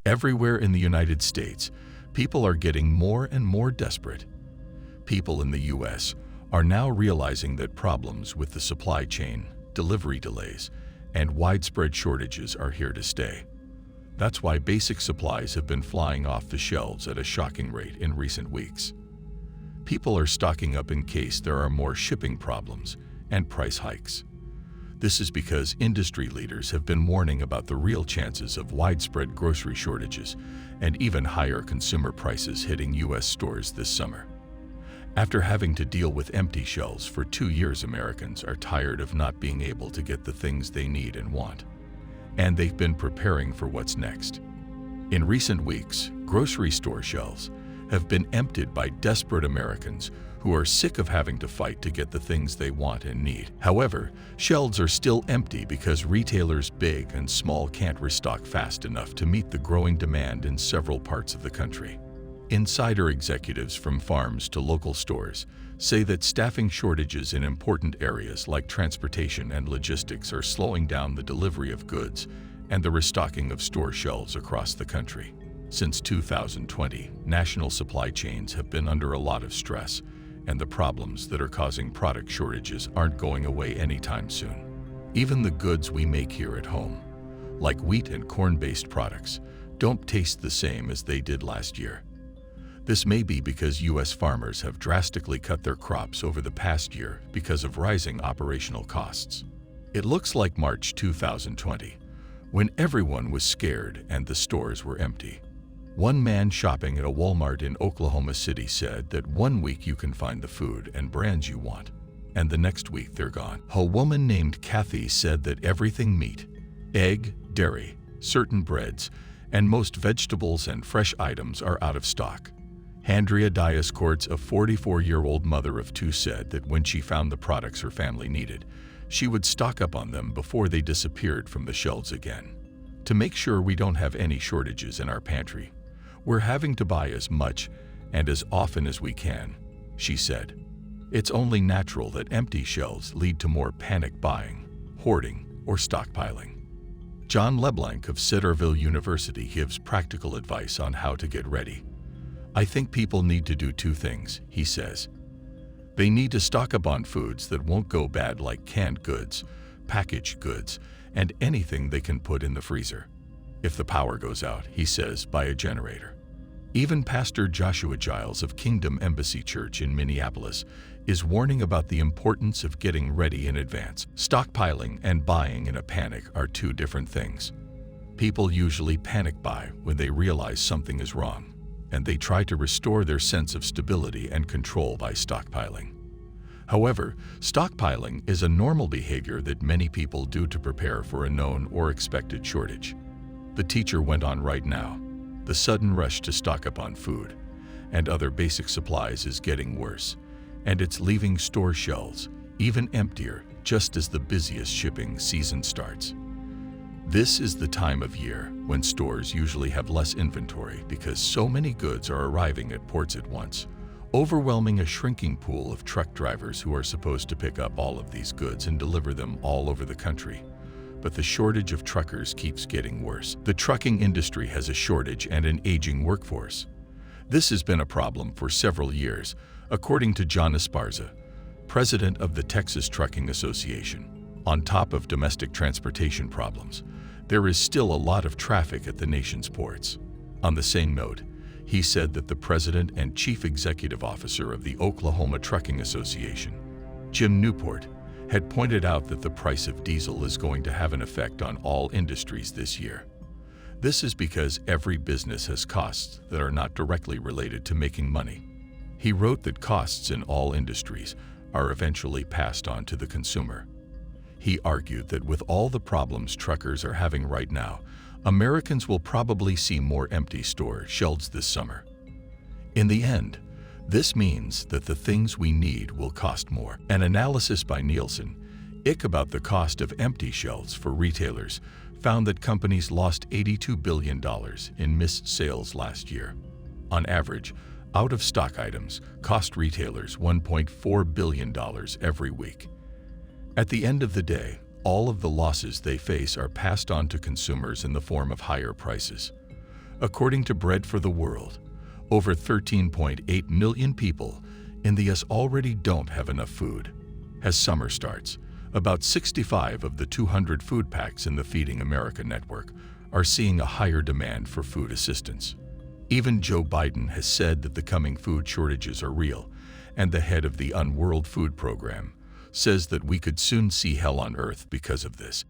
Everywhere in the United States, people are getting more and more desperate. People in the U.S. are now realizing that problems with the supply chain, delivery delays, and widespread shortages are here to stay. That's why basic supplies have been flying off the shelves at a shocking rate in recent weeks. People are stocking up in case there are more shipping problems and price hikes. This is because industry leaders have been warning about the real chances of widespread grocery shortages and even higher consumer prices hitting U.S. stores this summer. After having to deal with empty shelves for 2 years, Americans are tired of not being able to get the things they need and want. And they've been preparing for what's next. In recent weeks, grocery store shelves have been emptied by desperate Americans who are sick of having to fight to get the things they want and need. However, shelves are still empty because retailers big and small can't restock fast enough to meet the growing demand in several parts of the country. Insider executives from farms to local stores say that staffing shortages in important areas like transportation and logistics are slowing down the delivery of goods and the restocking of store shelves across the country. Since 2020, national supply chains have been under a lot of stress, and the problems that are causing product shortages aren't going away anytime soon. Even the goods we make here at home, like wheat and corn-based products, don't taste the same as they did last year. This may be because U.S. farmers have drastically cut their crops over the past year because of rising operational costs. It looks like March 2020, when everyone was scared and the stores were empty. One man shopping at a Walmart in Oklahoma City said that 1 week you can find the food and brands you want, and the next week they're gone. A woman named Kathy said that everything meat, egg, dairy, certain breads, and most vegetables and fresh items are out of stock. Andrea Diascourts, a 44-year-old mother of 2, said that when she found the products her family needed, she would stock up on them before they disappeared from the shelves again. To make sure we don't have any shortages in our pantry, we're having to buy as much and as often as we can, she said. It's only natural that empty shelves lead to more panic buying, hoarding, or stockpiling. John LeBlanc of Cedarville University gives practical advice on how to get ready. I think people need to do 2 things, he says. They need to stock up on foods that won't go bad, like canned goods, packaged goods, and anything they can put in the freezer. If the power goes out, he says, buy a generator. Even Pastor Joshua Giles of Kingdom Embassy Church in Minneapolis is warning about the importance of getting ready in advance. Stockpiling and buying in a panic are 2 different things. People usually panic buy when they realize something is wrong, and they try to restore their sense of stability and control by stockpiling. However, stockpiling is a normal behavior that many people do to prepare for a known or expected shortage. The teacher went on right now. The sudden rush to stock up on food and other basic supplies is getting worse, and it's leaving store shelves even emptier just as the busiest shipping season starts. This is the time of year when stores usually have less inventory because so many goods are arriving at ports at once, overwhelming a shrinking pool of truck drivers who are supposed to pick up all of these goods and deliver them all over the country. But the shortage of truckers keeps getting worse. The trucking industry has a shortage and an aging workforce. This has been a problem for several years, according to John Esparza, president of the Texas Trucking Association. On top of domestic transportation problems, there is still a lot of traffic at the nation's ports. On the same note, he said that the president and chief executive officer of the Oklahoma Trucking Association, Jim Newport, had pointed out that the price of diesel is going to have an effect on all industries this year. This is because every business has costs that are not directly related to making money. He wrote that costs in all industries are eventually passed on to the consumer. He argued that with all the problems truckers are having right now, Americans will probably see more empty store shelves this summer. In the end, this means that the things we need will cost more. An analysis by Nielsen, Inc. about the cost of empty shelves for retailers found that companies lost $82 billion in missed sales last year. On average, out-of-stock items cost retailers $1.4 billion every week. At the end of the day, all of the losses they face are passed on to consumers in the form of higher prices. According to Bread for the World, over 13.8 million people in the US already don't have enough food. As summer starts, about 65 of the 200 food packs in the Feeding America network are seeing a higher demand for food assistance. Even Joe Biden has said that the coming food shortages are real, and the head of the World Food Program says that we could soon see hell on earth because of this.